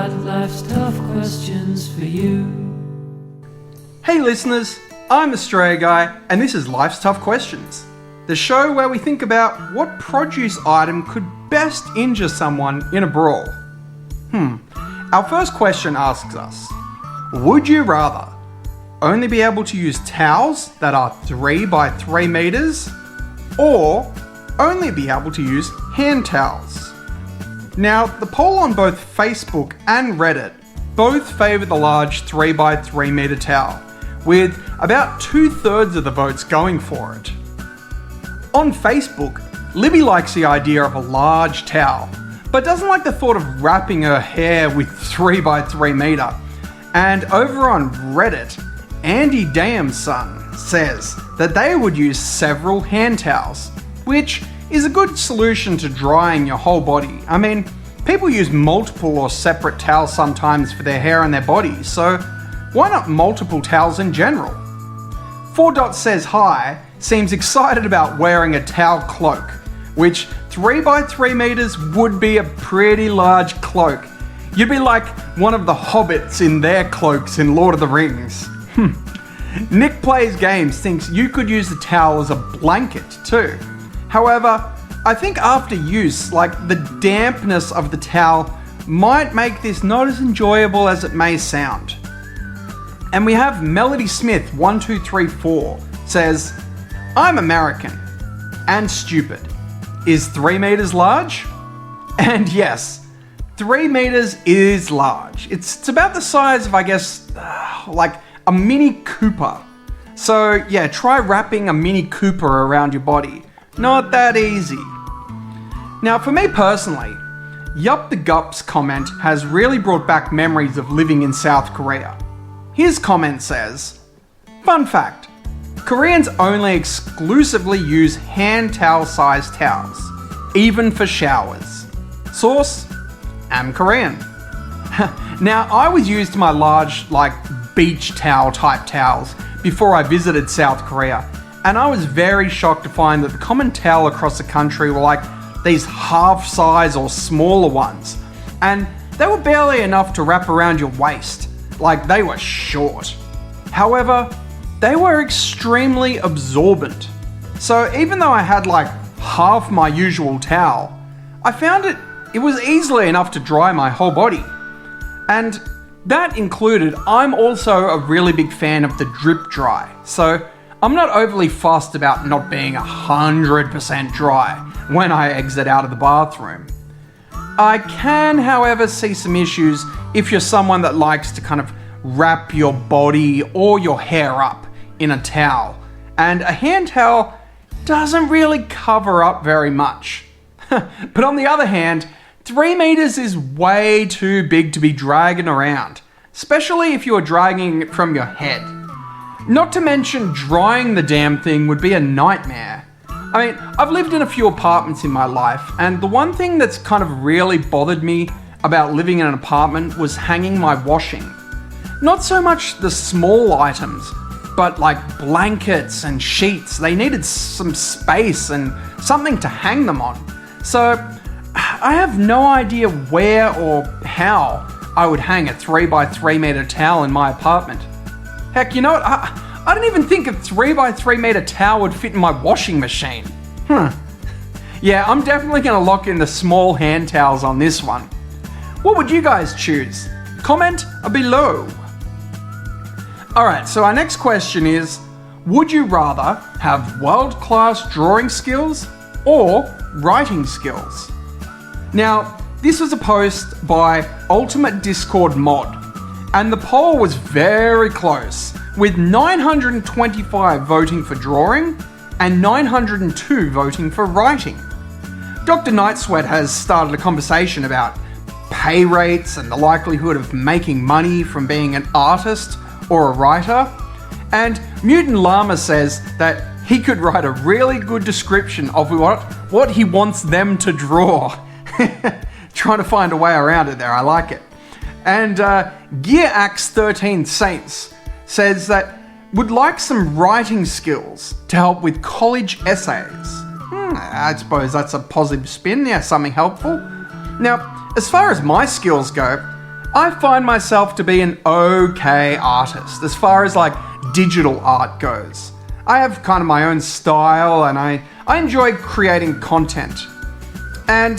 got life's tough questions for you. Hey listeners, I'm Australia Guy, and this is Life's Tough Questions, the show where we think about what produce item could best injure someone in a brawl. Our first question asks us, would you rather only be able to use towels that are 3 by 3 meters, or only be able to use hand towels? Now, the poll on both Facebook and Reddit both favour the large 3 by 3 meter towel, with about 2/3 of the votes going for it. On Facebook, Libby likes the idea of a large towel, but doesn't like the thought of wrapping her hair with 3 by 3 meter. And over on Reddit, Andy Damson says that they would use several hand towels, which is a good solution to drying your whole body. I mean, people use multiple or separate towels sometimes for their hair and their body, so why not multiple towels in general? 4 says hi, seems excited about wearing a towel cloak, which 3 by 3 meters would be a pretty large cloak. You'd be like one of the hobbits in their cloaks in Lord of the Rings. Nick Plays Games thinks you could use the towel as a blanket too. However, I think after use, the dampness of the towel might make this not as enjoyable as it may sound. And we have Melody Smith 1234 says, I'm American and stupid. Is 3 meters large? And yes, 3 meters is large. It's about the size of, I guess, like a Mini Cooper. So yeah, try wrapping a Mini Cooper around your body. Not that easy. Now for me personally, Yup the Gups comment has really brought back memories of living in South Korea. His comment says, fun fact, Koreans only exclusively use hand towel sized towels, even for showers. Source, am Korean. Now I was used my large beach towel type towels before I visited South Korea, and I was very shocked to find that the common towel across the country were these half size or smaller ones, and they were barely enough to wrap around your waist, they were short. However, they were extremely absorbent. So even though I had half my usual towel, I found it was easily enough to dry my whole body. And that included, I'm also a really big fan of the drip dry. So I'm not overly fussed about not being 100% dry when I exit out of the bathroom. I can, however, see some issues if you're someone that likes to kind of wrap your body or your hair up in a towel, and a hand towel doesn't really cover up very much. But on the other hand, 3 meters is way too big to be dragging around, especially if you're dragging it from your head. Not to mention drying the damn thing would be a nightmare. I mean, I've lived in a few apartments in my life, and the one thing that's kind of really bothered me about living in an apartment was hanging my washing. Not so much the small items, but blankets and sheets. They needed some space and something to hang them on. So I have no idea where or how I would hang a 3 by 3 meter towel in my apartment. Heck, you know what? I don't even think a 3 by 3 meter towel would fit in my washing machine. Yeah, I'm definitely gonna lock in the small hand towels on this one. What would you guys choose? Comment below. Alright, so our next question is, would you rather have world-class drawing skills or writing skills? Now, this was a post by Ultimate Discord Mod, and the poll was very close, with 925 voting for drawing and 902 voting for writing. Dr. Nightsweat has started a conversation about pay rates and the likelihood of making money from being an artist or a writer, and Mutant Llama says that he could write a really good description of what he wants them to draw. Trying to find a way around it there, I like it. And Gear Axe 13 Saints says that would like some writing skills to help with college essays. I suppose that's a positive spin, yeah, something helpful. Now, as far as my skills go, I find myself to be an okay artist as far as like digital art goes. I have kind of my own style and I enjoy creating content. And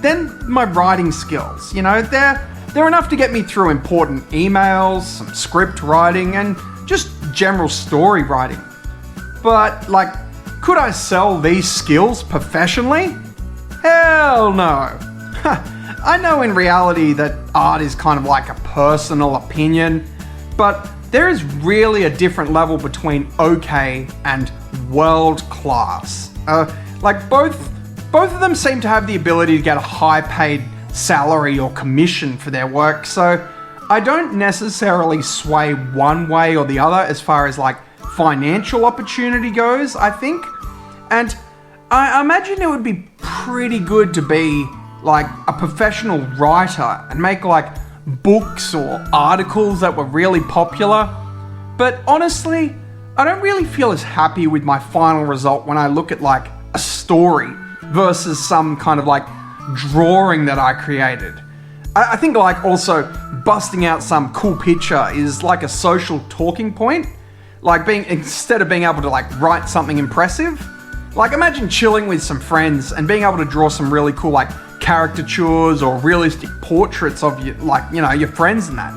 then my writing skills, they're enough to get me through important emails, some script writing, and just general story writing. But, could I sell these skills professionally? Hell no. I know in reality that art is kind of like a personal opinion, but there is really a different level between okay and world class. Both of them seem to have the ability to get a high-paid salary or commission for their work, so I don't necessarily sway one way or the other as far as financial opportunity goes, I think. And I imagine it would be pretty good to be a professional writer and make books or articles that were really popular. But honestly, I don't really feel as happy with my final result when I look at a story versus some kind of drawing that I created. I think also busting out some cool picture is a social talking point. Instead of being able to write something impressive, imagine chilling with some friends and being able to draw some really cool caricatures or realistic portraits of you, your friends and that.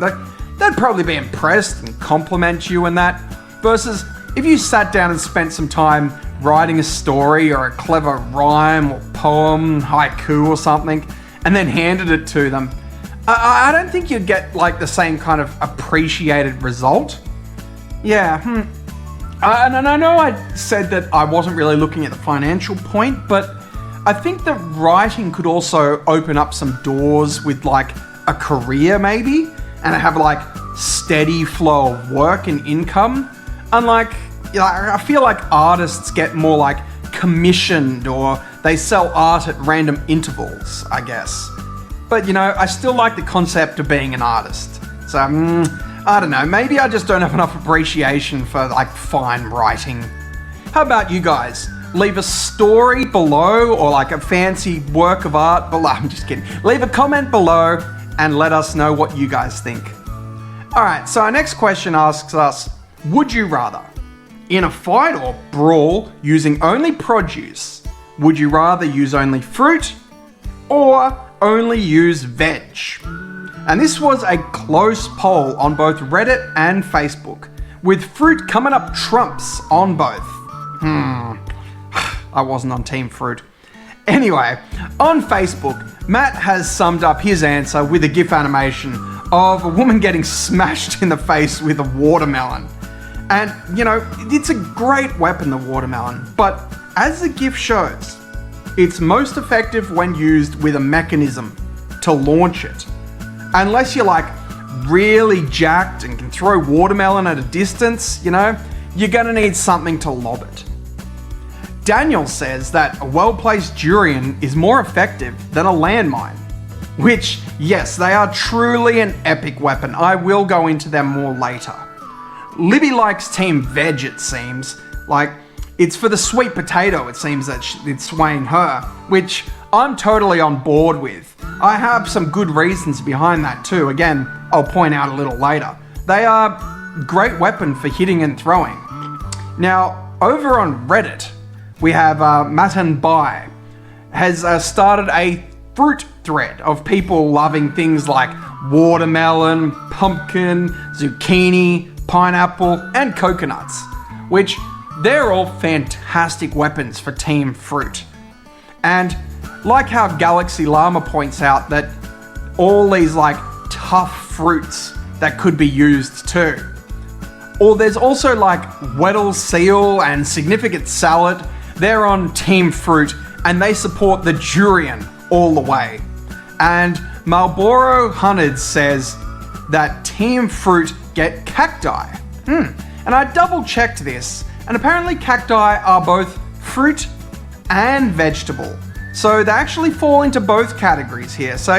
They'd probably be impressed and compliment you and that. Versus if you sat down and spent some time writing a story or a clever rhyme or poem, haiku or something, and then handed it to them, I don't think you'd get the same kind of appreciated result. Yeah, and I know I said that I wasn't really looking at the financial point, but I think that writing could also open up some doors with a career maybe, and have steady flow of work and income. Unlike, I feel artists get more commissioned or they sell art at random intervals, I guess. But I still like the concept of being an artist. So, I don't know, maybe I just don't have enough appreciation for fine writing. How about you guys? Leave a story below or a fancy work of art below. I'm just kidding. Leave a comment below and let us know what you guys think. Alright, so our next question asks us, would you rather? In a fight or brawl using only produce, would you rather use only fruit or only use veg? And this was a close poll on both Reddit and Facebook, with fruit coming up trumps on both. I wasn't on Team Fruit. Anyway, on Facebook, Matt has summed up his answer with a GIF animation of a woman getting smashed in the face with a watermelon. And, it's a great weapon, the watermelon, but as the GIF shows, it's most effective when used with a mechanism to launch it. Unless you're really jacked and can throw watermelon at a distance, you're gonna need something to lob it. Daniel says that a well-placed durian is more effective than a landmine. Which, yes, they are truly an epic weapon. I will go into them more later. Libby likes Team Veg, it seems. It's for the sweet potato, it seems that it's swaying her, which I'm totally on board with. I have some good reasons behind that too. Again, I'll point out a little later. They are a great weapon for hitting and throwing. Now, over on Reddit, we have Matan Bai has started a fruit thread of people loving things like watermelon, pumpkin, zucchini, pineapple, and coconuts, which they're all fantastic weapons for Team Fruit. And like how Galaxy Llama points out that all these tough fruits that could be used too. Or there's also Weddell Seal and Significant Salad. They're on Team Fruit and they support the durian all the way. And Marlboro Hunted says that Team Fruit get cacti. And I double checked this, and apparently cacti are both fruit and vegetable. So they actually fall into both categories here. So,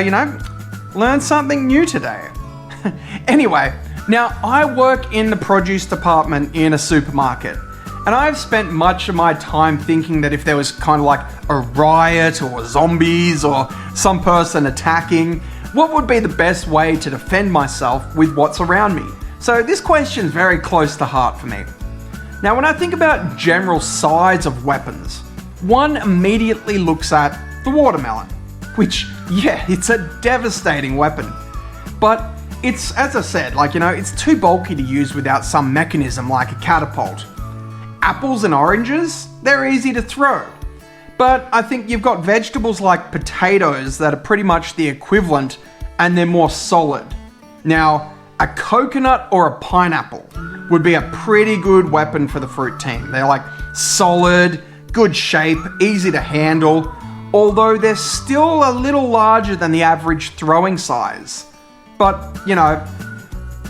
learn something new today. Anyway, now I work in the produce department in a supermarket. And I've spent much of my time thinking that if there was kind of a riot or zombies or some person attacking, what would be the best way to defend myself with what's around me? So this question's very close to heart for me. Now, when I think about general size of weapons, one immediately looks at the watermelon, which, yeah, it's a devastating weapon. But it's, as I said, it's too bulky to use without some mechanism like a catapult. Apples and oranges, they're easy to throw. But I think you've got vegetables like potatoes that are pretty much the equivalent, and they're more solid. Now, a coconut or a pineapple would be a pretty good weapon for the fruit team. They're like solid, good shape, easy to handle, although they're still a little larger than the average throwing size. But,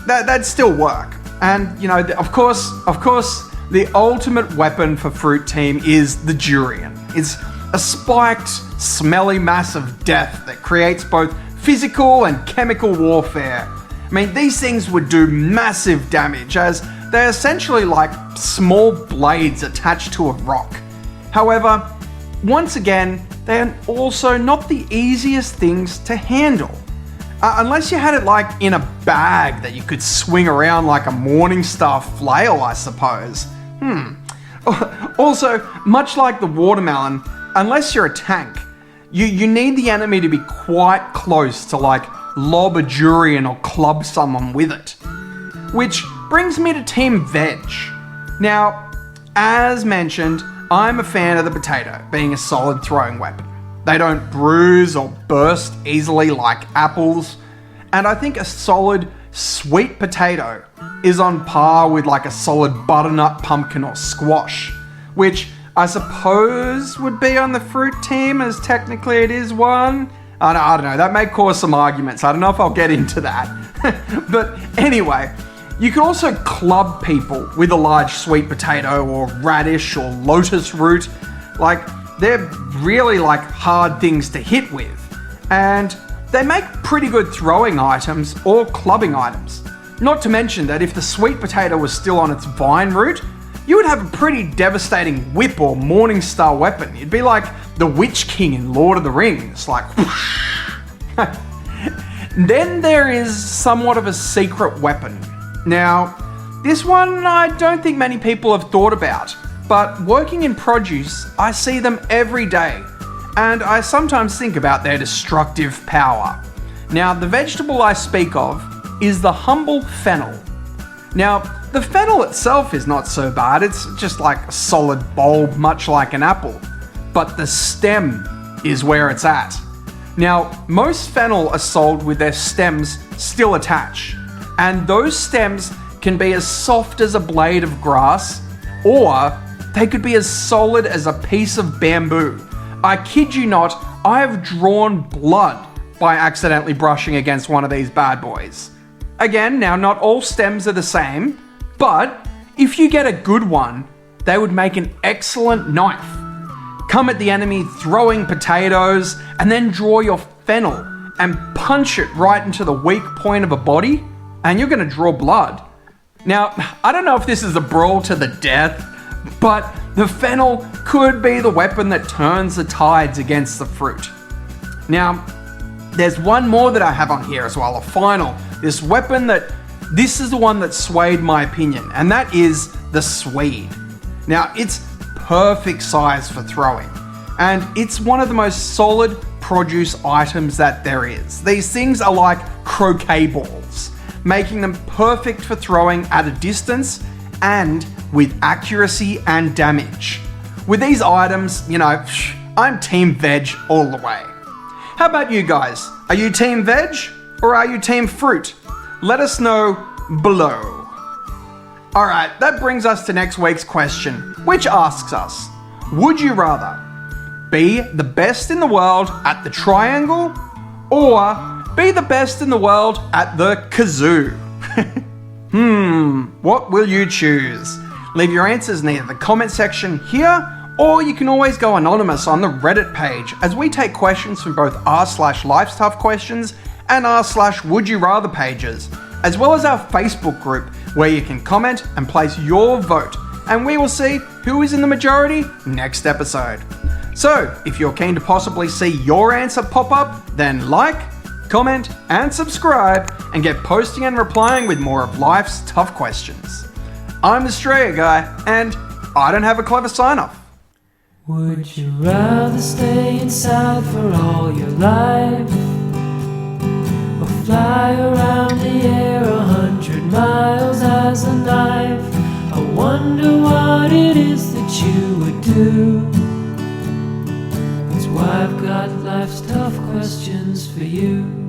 that'd still work. And, of course, the ultimate weapon for fruit team is the durian. It's a spiked, smelly mass of death that creates both physical and chemical warfare. I mean, these things would do massive damage as they're essentially like small blades attached to a rock. However, once again, they're also not the easiest things to handle. Unless you had it like in a bag that you could swing around like a Morningstar flail, I suppose. Also, much like the watermelon, unless you're a tank, you need the enemy to be quite close to like lob a durian or club someone with it. Which brings me to Team Veg. Now, as mentioned, I'm a fan of the potato being a solid throwing weapon. They don't bruise or burst easily like apples, and I think a solid sweet potato is on par with like a solid butternut pumpkin or squash, which I suppose would be on the fruit team as technically it is one. I don't know, that may cause some arguments. I don't know if I'll get into that. But anyway, you could also club people with a large sweet potato or radish or lotus root. Like, they're really like hard things to hit with. And they make pretty good throwing items or clubbing items. Not to mention that if the sweet potato was still on its vine root, you would have a pretty devastating whip or Morningstar weapon. You'd be like the Witch King in Lord of the Rings, like whoosh. Then there is somewhat of a secret weapon. Now, this one I don't think many people have thought about, but working in produce, I see them every day, and I sometimes think about their destructive power. Now, the vegetable I speak of is the humble fennel. Now, the fennel itself is not so bad, it's just like a solid bulb, much like an apple. But the stem is where it's at. Now, most fennel are sold with their stems still attached, and those stems can be as soft as a blade of grass, or they could be as solid as a piece of bamboo. I kid you not, I have drawn blood by accidentally brushing against one of these bad boys. Again, now not all stems are the same, but if you get a good one, they would make an excellent knife. Come at the enemy throwing potatoes, and then draw your fennel and punch it right into the weak point of a body, and you're going to draw blood. Now, I don't know if this is a brawl to the death, but the fennel could be the weapon that turns the tides against the fruit. Now, there's one more that I have on here as well, a final. This is the one that swayed my opinion, and that is the Swede. Now, it's perfect size for throwing, and it's one of the most solid produce items that there is. These things are like croquet balls, making them perfect for throwing at a distance and with accuracy and damage. With these items, I'm Team Veg all the way. How about you guys? Are you Team Veg or are you Team Fruit? Let us know below. Alright, that brings us to next week's question, which asks us, would you rather be the best in the world at the triangle or be the best in the world at the kazoo? What will you choose? Leave your answers in either the comment section here, or you can always go anonymous on the Reddit page, as we take questions from both r/Life's Tough Questions and r/Would You Rather pages, as well as our Facebook group, where you can comment and place your vote, and we will see who is in the majority next episode. So, if you're keen to possibly see your answer pop up, then like, comment, and subscribe, and get posting and replying with more of life's tough questions. I'm the Australia Guy, and I don't have a clever sign-off. Would you rather stay inside for all your life, or fly around the air 100 miles as a knife? I wonder what it is that you would do. That's why I've got life's tough questions for you.